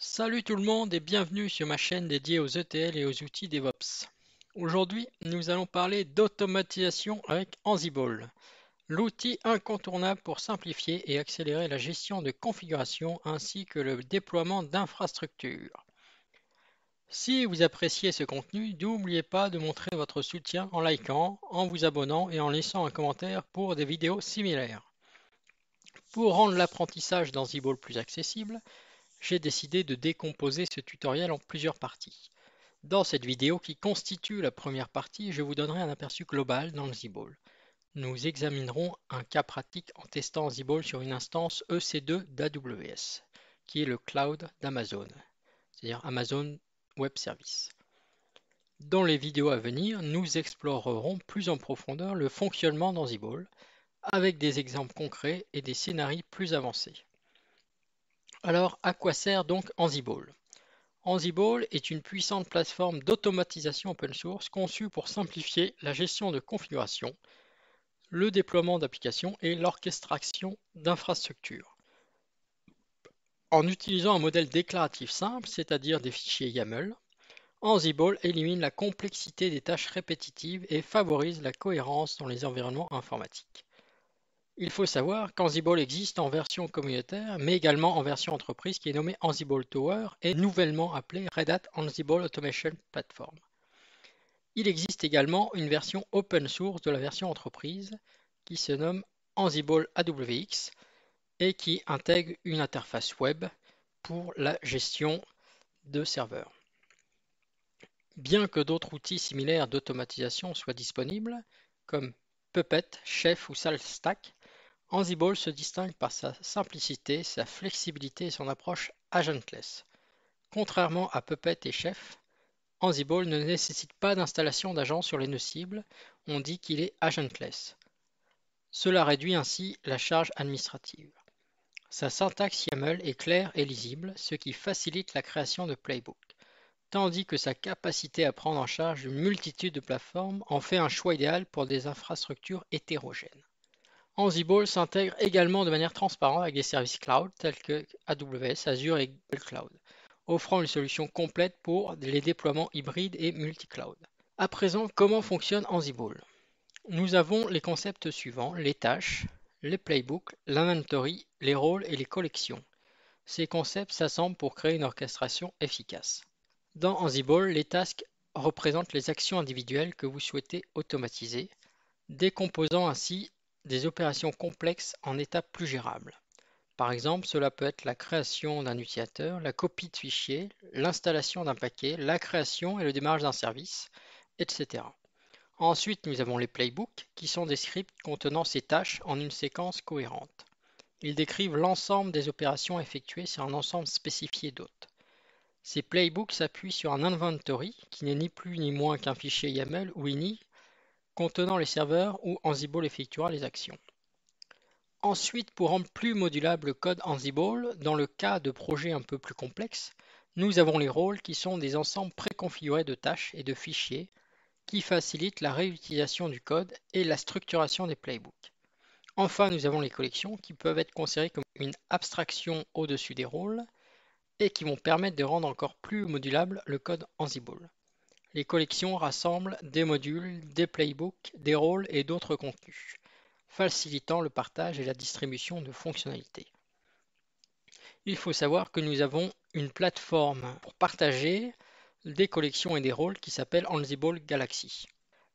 Salut tout le monde et bienvenue sur ma chaîne dédiée aux ETL et aux outils DevOps. Aujourd'hui, nous allons parler d'automatisation avec Ansible, l'outil incontournable pour simplifier et accélérer la gestion de configuration ainsi que le déploiement d'infrastructures. Si vous appréciez ce contenu, n'oubliez pas de montrer votre soutien en likant, en vous abonnant et en laissant un commentaire pour des vidéos similaires. Pour rendre l'apprentissage d'Ansible plus accessible, j'ai décidé de décomposer ce tutoriel en plusieurs parties. Dans cette vidéo qui constitue la première partie, je vous donnerai un aperçu global d'Ansible. Nous examinerons un cas pratique en testant Ansible sur une instance EC2 d'AWS, qui est le cloud d'Amazon, c'est-à-dire Amazon Web Services. Dans les vidéos à venir, nous explorerons plus en profondeur le fonctionnement d'Ansible, avec des exemples concrets et des scénarios plus avancés. Alors, à quoi sert donc Ansible? Ansible est une puissante plateforme d'automatisation open source conçue pour simplifier la gestion de configuration, le déploiement d'applications et l'orchestration d'infrastructures. En utilisant un modèle déclaratif simple, c'est-à-dire des fichiers YAML, Ansible élimine la complexité des tâches répétitives et favorise la cohérence dans les environnements informatiques. Il faut savoir qu'Ansible existe en version communautaire, mais également en version entreprise qui est nommée Ansible Tower et nouvellement appelée Red Hat Ansible Automation Platform. Il existe également une version open source de la version entreprise qui se nomme Ansible AWX et qui intègre une interface web pour la gestion de serveurs. Bien que d'autres outils similaires d'automatisation soient disponibles, comme Puppet, Chef ou SaltStack, Ansible se distingue par sa simplicité, sa flexibilité et son approche agentless. Contrairement à Puppet et Chef, Ansible ne nécessite pas d'installation d'agents sur les nœuds cibles, on dit qu'il est agentless. Cela réduit ainsi la charge administrative. Sa syntaxe YAML est claire et lisible, ce qui facilite la création de playbooks, tandis que sa capacité à prendre en charge une multitude de plateformes en fait un choix idéal pour des infrastructures hétérogènes. Ansible s'intègre également de manière transparente avec des services cloud tels que AWS, Azure et Google Cloud, offrant une solution complète pour les déploiements hybrides et multi-cloud. À présent, comment fonctionne Ansible? Nous avons les concepts suivants, les tâches, les playbooks, l'inventory, les rôles et les collections. Ces concepts s'assemblent pour créer une orchestration efficace. Dans Ansible, les tasks représentent les actions individuelles que vous souhaitez automatiser, décomposant ainsi des opérations complexes en étapes plus gérables. Par exemple, cela peut être la création d'un utilisateur, la copie de fichiers, l'installation d'un paquet, la création et le démarrage d'un service, etc. Ensuite, nous avons les playbooks, qui sont des scripts contenant ces tâches en une séquence cohérente. Ils décrivent l'ensemble des opérations effectuées sur un ensemble spécifié d'hôtes. Ces playbooks s'appuient sur un inventory, qui n'est ni plus ni moins qu'un fichier YAML ou INI, contenant les serveurs où Ansible effectuera les actions. Ensuite, pour rendre plus modulable le code Ansible, dans le cas de projets un peu plus complexes, nous avons les rôles qui sont des ensembles préconfigurés de tâches et de fichiers qui facilitent la réutilisation du code et la structuration des playbooks. Enfin, nous avons les collections qui peuvent être considérées comme une abstraction au-dessus des rôles et qui vont permettre de rendre encore plus modulable le code Ansible. Les collections rassemblent des modules, des playbooks, des rôles et d'autres contenus, facilitant le partage et la distribution de fonctionnalités. Il faut savoir que nous avons une plateforme pour partager des collections et des rôles qui s'appelle Ansible Galaxy.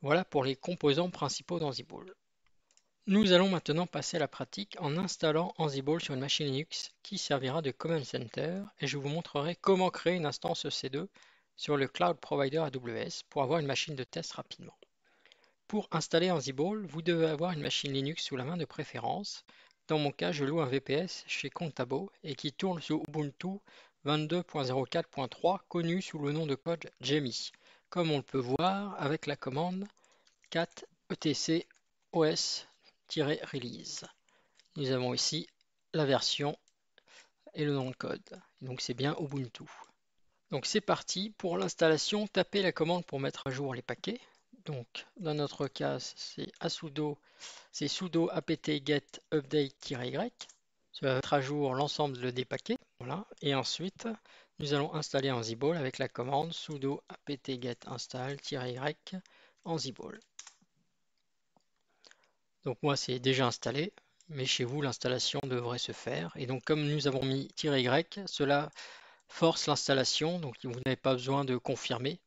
Voilà pour les composants principaux d'Ansible. Nous allons maintenant passer à la pratique en installant Ansible sur une machine Linux qui servira de command center et je vous montrerai comment créer une instance EC2 sur le cloud provider AWS pour avoir une machine de test rapidement. Pour installer Ansible, vous devez avoir une machine Linux sous la main de préférence. Dans mon cas, je loue un VPS chez Contabo et qui tourne sous Ubuntu 22.04.3 connu sous le nom de code Jammy, comme on le peut voir avec la commande cat etc os-release. Nous avons ici la version et le nom de code. Donc c'est bien Ubuntu. Donc c'est parti. Pour l'installation, tapez la commande pour mettre à jour les paquets. Donc dans notre cas, c'est sudo apt-get update-y. Ça va mettre à jour l'ensemble des paquets. Voilà. Et ensuite, nous allons installer Ansible avec la commande sudo apt-get install-y Ansible. Donc moi, c'est déjà installé, mais chez vous, l'installation devrait se faire. Et donc, comme nous avons mis -y, cela force l'installation, donc vous n'avez pas besoin de confirmer.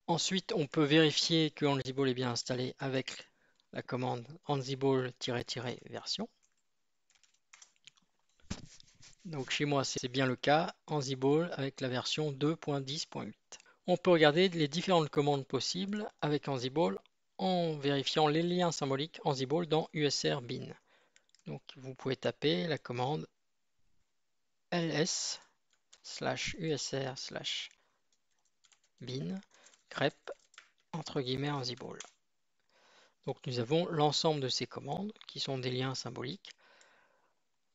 Ensuite, on peut vérifier que Ansible est bien installé avec la commande ansible-version. Donc chez moi, c'est bien le cas, Ansible avec la version 2.10.8. On peut regarder les différentes commandes possibles avec Ansible en vérifiant les liens symboliques Ansible dans usr bin. Donc vous pouvez taper la commande ls/usr/bin grep /Ansible. Donc nous avons l'ensemble de ces commandes qui sont des liens symboliques.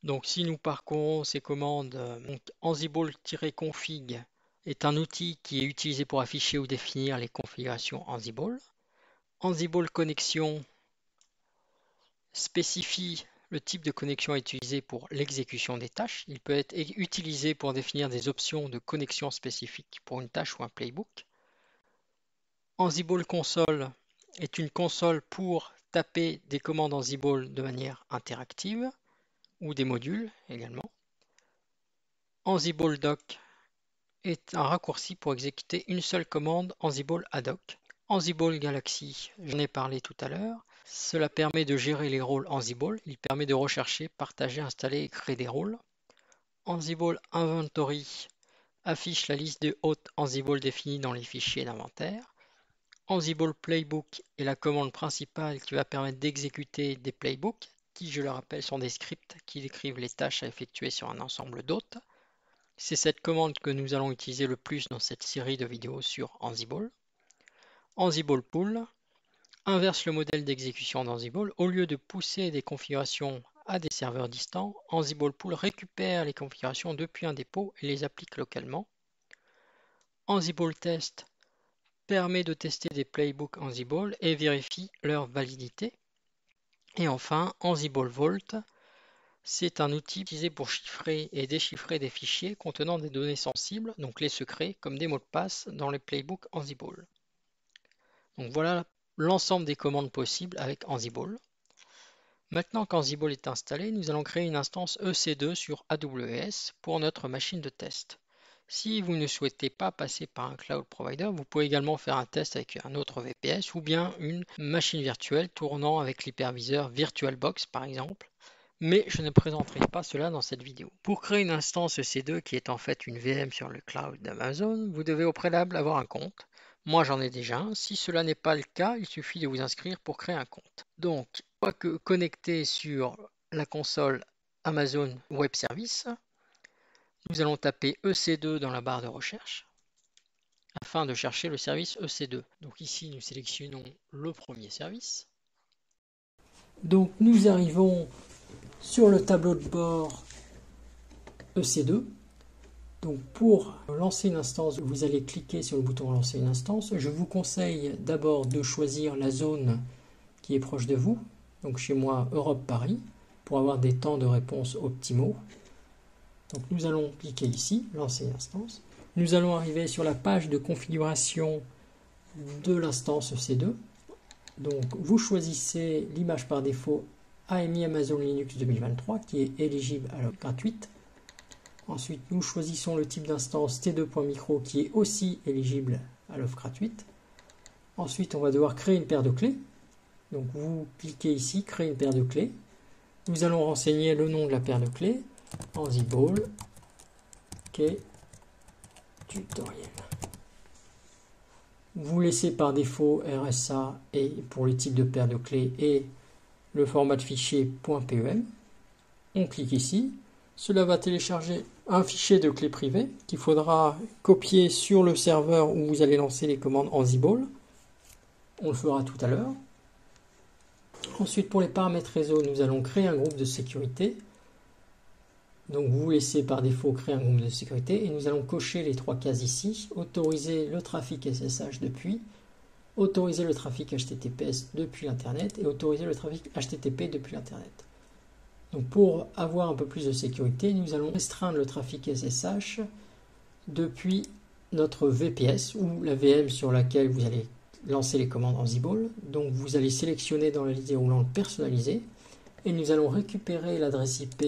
Donc si nous parcourons ces commandes, Ansible-config est un outil qui est utilisé pour afficher ou définir les configurations Ansible. Ansible connexion spécifie le type de connexion utilisé pour l'exécution des tâches. Il peut être utilisé pour définir des options de connexion spécifiques pour une tâche ou un playbook. Ansible console est une console pour taper des commandes Ansible de manière interactive ou des modules également. Ansible doc est un raccourci pour exécuter une seule commande Ansible ad hoc. Ansible Galaxy, j'en ai parlé tout à l'heure. Cela permet de gérer les rôles Ansible. Il permet de rechercher, partager, installer et créer des rôles. Ansible Inventory affiche la liste de hôtes Ansible définis dans les fichiers d'inventaire. Ansible Playbook est la commande principale qui va permettre d'exécuter des playbooks, qui, je le rappelle, sont des scripts qui décrivent les tâches à effectuer sur un ensemble d'hôtes. C'est cette commande que nous allons utiliser le plus dans cette série de vidéos sur Ansible. Ansible Pull inverse le modèle d'exécution d'Ansible. Au lieu de pousser des configurations à des serveurs distants, Ansible Pull récupère les configurations depuis un dépôt et les applique localement. Ansible Test permet de tester des playbooks Ansible et vérifie leur validité. Et enfin, Ansible Vault, c'est un outil utilisé pour chiffrer et déchiffrer des fichiers contenant des données sensibles, donc les secrets, comme des mots de passe dans les playbooks Ansible. Donc voilà l'ensemble des commandes possibles avec Ansible. Maintenant qu'Ansible est installé, nous allons créer une instance EC2 sur AWS pour notre machine de test. Si vous ne souhaitez pas passer par un cloud provider, vous pouvez également faire un test avec un autre VPS ou bien une machine virtuelle tournant avec l'hyperviseur VirtualBox par exemple. Mais je ne présenterai pas cela dans cette vidéo. Pour créer une instance EC2 qui est en fait une VM sur le cloud d'Amazon, vous devez au préalable avoir un compte. Moi j'en ai déjà un. Si cela n'est pas le cas, il suffit de vous inscrire pour créer un compte. Donc, une fois que connecté sur la console Amazon Web Service, nous allons taper EC2 dans la barre de recherche afin de chercher le service EC2. Donc ici, nous sélectionnons le premier service. Donc nous arrivons sur le tableau de bord EC2. Donc pour lancer une instance, vous allez cliquer sur le bouton lancer une instance. Je vous conseille d'abord de choisir la zone qui est proche de vous. Donc chez moi, Europe-Paris, pour avoir des temps de réponse optimaux. Donc nous allons cliquer ici, lancer instance. Nous allons arriver sur la page de configuration de l'instance EC2. Donc vous choisissez l'image par défaut AMI Amazon Linux 2023 qui est éligible à l'offre gratuite. Ensuite nous choisissons le type d'instance T2.micro qui est aussi éligible à l'offre gratuite. Ensuite on va devoir créer une paire de clés. Donc vous cliquez ici, créer une paire de clés. Nous allons renseigner le nom de la paire de clés. Ansible Key Tutorial. Vous laissez par défaut RSA et pour le type de paire de clés et le format de fichier .pem. On clique ici. Cela va télécharger un fichier de clé privée qu'il faudra copier sur le serveur où vous allez lancer les commandes Ansible. On le fera tout à l'heure. Ensuite, pour les paramètres réseau, nous allons créer un groupe de sécurité. Donc vous laissez par défaut créer un groupe de sécurité et nous allons cocher les trois cases ici. Autoriser le trafic SSH depuis, autoriser le trafic HTTPS depuis l'Internet et autoriser le trafic HTTP depuis l'Internet. Donc pour avoir un peu plus de sécurité, nous allons restreindre le trafic SSH depuis notre VPS ou la VM sur laquelle vous allez lancer les commandes Ansible. Donc vous allez sélectionner dans la liste déroulante personnalisée et nous allons récupérer l'adresse IP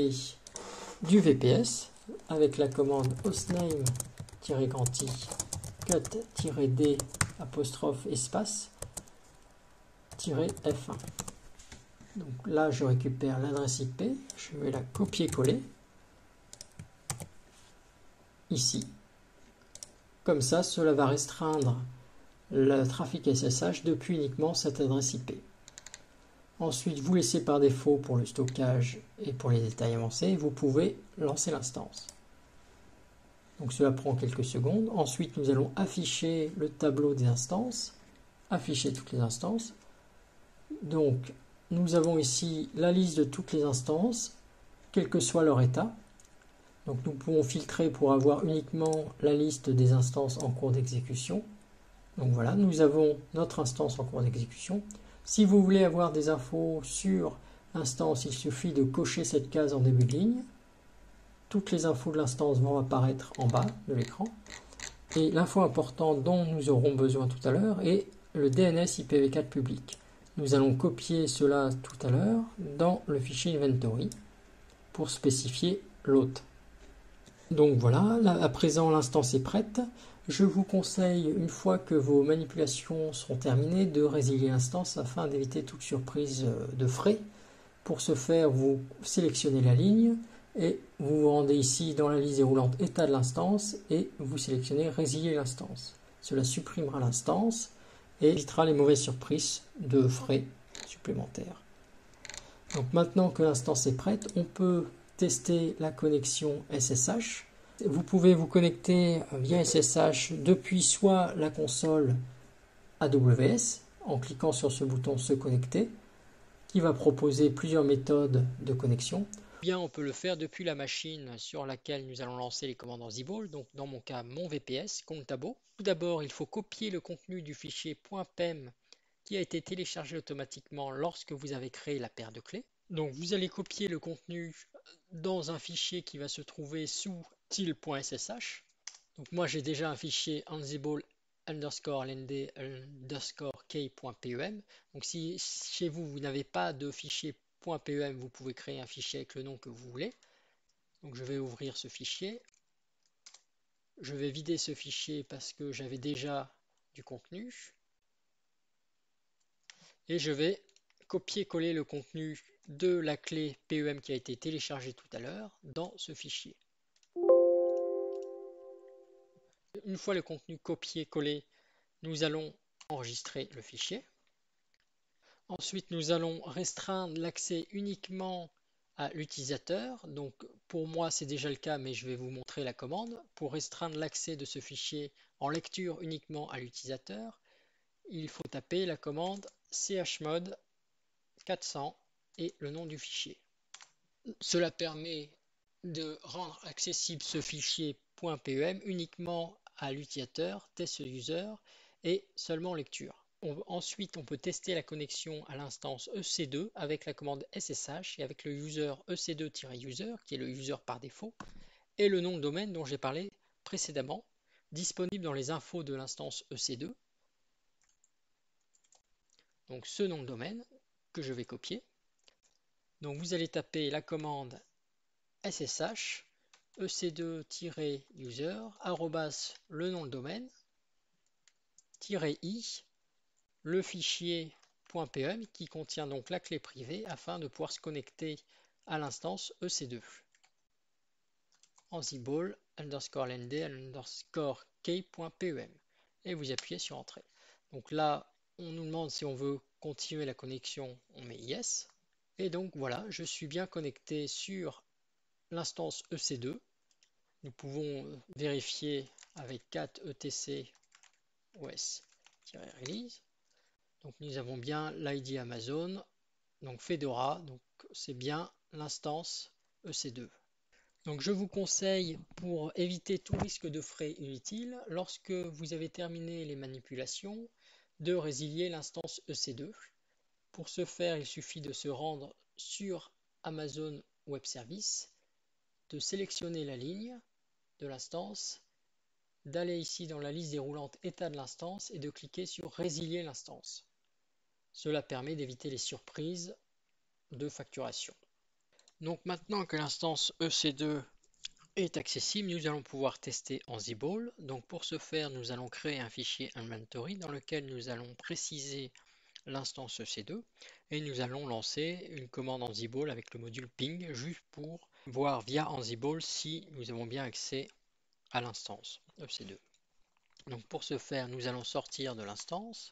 du VPS avec la commande hostname-ganti cut-d espace -f1. Donc là, je récupère l'adresse IP, je vais la copier-coller ici. Comme ça, cela va restreindre le trafic SSH depuis uniquement cette adresse IP. Ensuite, vous laissez par défaut pour le stockage et pour les détails avancés, vous pouvez lancer l'instance. Donc cela prend quelques secondes. Ensuite, nous allons afficher le tableau des instances, afficher toutes les instances. Donc, nous avons ici la liste de toutes les instances, quel que soit leur état. Donc nous pouvons filtrer pour avoir uniquement la liste des instances en cours d'exécution. Donc voilà, nous avons notre instance en cours d'exécution. Si vous voulez avoir des infos sur l'instance, il suffit de cocher cette case en début de ligne. Toutes les infos de l'instance vont apparaître en bas de l'écran. Et l'info importante dont nous aurons besoin tout à l'heure est le DNS IPv4 public. Nous allons copier cela tout à l'heure dans le fichier inventory pour spécifier l'hôte. Donc voilà, là, à présent l'instance est prête. Je vous conseille, une fois que vos manipulations seront terminées, de résilier l'instance afin d'éviter toute surprise de frais. Pour ce faire, vous sélectionnez la ligne et vous vous rendez ici dans la liste déroulante état de l'instance et vous sélectionnez résilier l'instance. Cela supprimera l'instance et évitera les mauvaises surprises de frais supplémentaires. Donc maintenant que l'instance est prête, on peut tester la connexion SSH. Vous pouvez vous connecter via SSH depuis soit la console AWS en cliquant sur ce bouton se connecter qui va proposer plusieurs méthodes de connexion. Bien, on peut le faire depuis la machine sur laquelle nous allons lancer les commandes Ansible, donc dans mon cas mon VPS, Contabo. Tout d'abord, il faut copier le contenu du fichier .pem qui a été téléchargé automatiquement lorsque vous avez créé la paire de clés. Donc vous allez copier le contenu dans un fichier qui va se trouver sous til.ssh. Donc moi j'ai déjà un fichier ansible _lnd _k.pem. Donc si chez vous, vous n'avez pas de fichier .pem, vous pouvez créer un fichier avec le nom que vous voulez. Donc je vais ouvrir ce fichier. Je vais vider ce fichier parce que j'avais déjà du contenu. Et je vais copier-coller le contenu de la clé PEM qui a été téléchargée tout à l'heure dans ce fichier. Une fois le contenu copié-collé, nous allons enregistrer le fichier. Ensuite, nous allons restreindre l'accès uniquement à l'utilisateur. Donc pour moi, c'est déjà le cas, mais je vais vous montrer la commande. Pour restreindre l'accès de ce fichier en lecture uniquement à l'utilisateur, il faut taper la commande chmod 400 et le nom du fichier. Cela permet de rendre accessible ce fichier .pem uniquement à l'utilisateur, test user et seulement lecture. Ensuite, on peut tester la connexion à l'instance EC2 avec la commande SSH et avec le user EC2-user qui est le user par défaut et le nom de domaine dont j'ai parlé précédemment, disponible dans les infos de l'instance EC2. Donc ce nom de domaine que je vais copier. Donc vous allez taper la commande SSH ec2-user le nom de domaine -i le fichier .pem qui contient donc la clé privée afin de pouvoir se connecter à l'instance EC2 ansible _lnd _k.pem et vous appuyez sur entrée. Donc là on nous demande si on veut continuer la connexion, on met yes. Et donc voilà, je suis bien connecté sur l'instance EC2. Nous pouvons vérifier avec cat etc os-release. Donc nous avons bien l'ID Amazon, donc Fedora, donc c'est bien l'instance EC2. Donc je vous conseille, pour éviter tout risque de frais inutiles, lorsque vous avez terminé les manipulations, de résilier l'instance EC2. Pour ce faire, il suffit de se rendre sur Amazon Web Service, de sélectionner la ligne de l'instance, d'aller ici dans la liste déroulante état de l'instance et de cliquer sur résilier l'instance. Cela permet d'éviter les surprises de facturation. Donc maintenant que l'instance EC2 est accessible, nous allons pouvoir tester Ansible. Donc pour ce faire, nous allons créer un fichier inventory dans lequel nous allons préciser l'instance EC2 et nous allons lancer une commande Ansible avec le module ping juste pour voir via Ansible si nous avons bien accès à l'instance EC2. Donc pour ce faire, nous allons sortir de l'instance,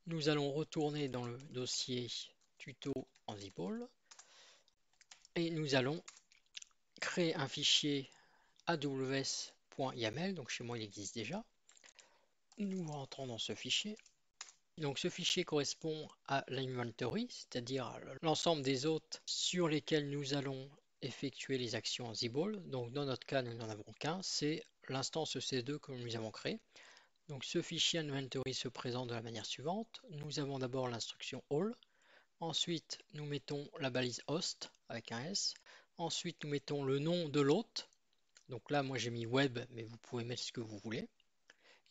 nous allons retourner dans le dossier tuto Ansible et nous allons créer un fichier aws.yaml, donc chez moi il existe déjà. Nous rentrons dans ce fichier. Donc ce fichier correspond à l'inventory, c'est-à-dire l'ensemble des hôtes sur lesquels nous allons effectuer les actions Ansible. Donc dans notre cas, nous n'en avons qu'un, c'est l'instance EC2 que nous avons créée. Donc ce fichier inventory se présente de la manière suivante. Nous avons d'abord l'instruction all. Ensuite, nous mettons la balise host avec un S. Ensuite, nous mettons le nom de l'hôte. Donc là, moi j'ai mis web, mais vous pouvez mettre ce que vous voulez.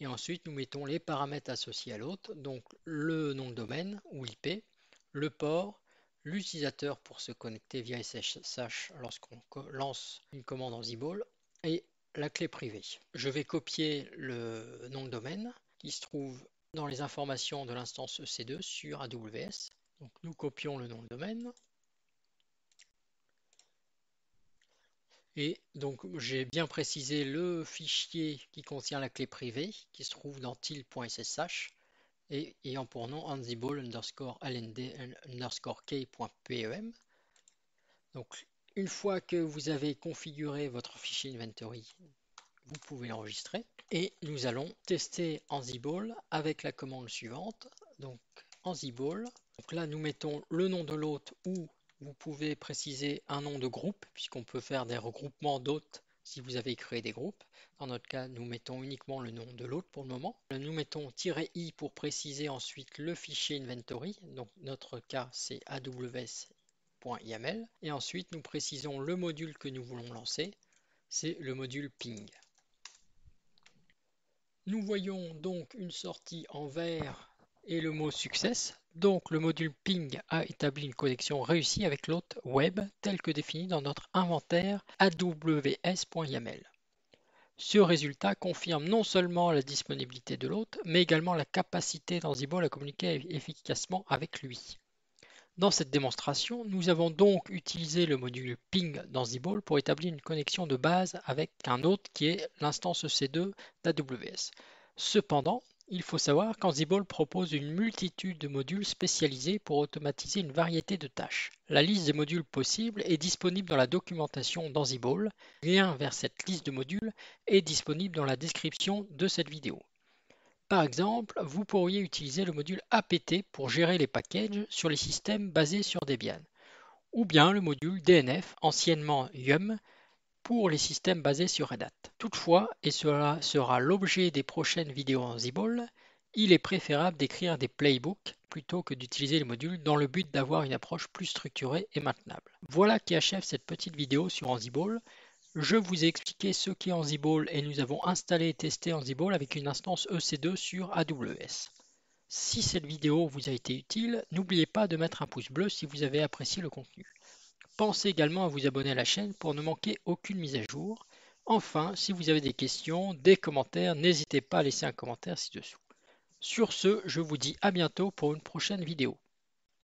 Et ensuite, nous mettons les paramètres associés à l'hôte, donc le nom de domaine ou l'IP, le port, l'utilisateur pour se connecter via SSH lorsqu'on lance une commande Ansible et la clé privée. Je vais copier le nom de domaine qui se trouve dans les informations de l'instance EC2 sur AWS. Donc nous copions le nom de domaine. Et donc j'ai bien précisé le fichier qui contient la clé privée qui se trouve dans til.ssh et ayant pour nom ansible_lnd_k.pem. Donc une fois que vous avez configuré votre fichier inventory, vous pouvez l'enregistrer et nous allons tester Ansible avec la commande suivante. Donc Ansible, donc là nous mettons le nom de l'hôte ou vous pouvez préciser un nom de groupe puisqu'on peut faire des regroupements d'hôtes si vous avez créé des groupes. Dans notre cas, nous mettons uniquement le nom de l'hôte pour le moment. Nous mettons "-i" pour préciser ensuite le fichier inventory. Donc notre cas, c'est aws.yaml. Et ensuite, nous précisons le module que nous voulons lancer. C'est le module ping. Nous voyons donc une sortie en vert et le mot success. Donc le module ping a établi une connexion réussie avec l'hôte web tel que défini dans notre inventaire aws.yaml. Ce résultat confirme non seulement la disponibilité de l'hôte, mais également la capacité d'Ansible à communiquer efficacement avec lui. Dans cette démonstration, nous avons donc utilisé le module ping d'Ansible pour établir une connexion de base avec un hôte qui est l'instance EC2 d'AWS. Cependant, il faut savoir qu'Ansible propose une multitude de modules spécialisés pour automatiser une variété de tâches. La liste des modules possibles est disponible dans la documentation d'Ansible. Le lien vers cette liste de modules est disponible dans la description de cette vidéo. Par exemple, vous pourriez utiliser le module apt pour gérer les packages sur les systèmes basés sur Debian, ou bien le module DNF, anciennement yum, pour les systèmes basés sur Red Hat. Toutefois, et cela sera l'objet des prochaines vidéos Ansible, il est préférable d'écrire des playbooks plutôt que d'utiliser les modules dans le but d'avoir une approche plus structurée et maintenable. Voilà qui achève cette petite vidéo sur Ansible. Je vous ai expliqué ce qu'est Ansible et nous avons installé et testé Ansible avec une instance EC2 sur AWS. Si cette vidéo vous a été utile, n'oubliez pas de mettre un pouce bleu si vous avez apprécié le contenu. Pensez également à vous abonner à la chaîne pour ne manquer aucune mise à jour. Enfin, si vous avez des questions, des commentaires, n'hésitez pas à laisser un commentaire ci-dessous. Sur ce, je vous dis à bientôt pour une prochaine vidéo.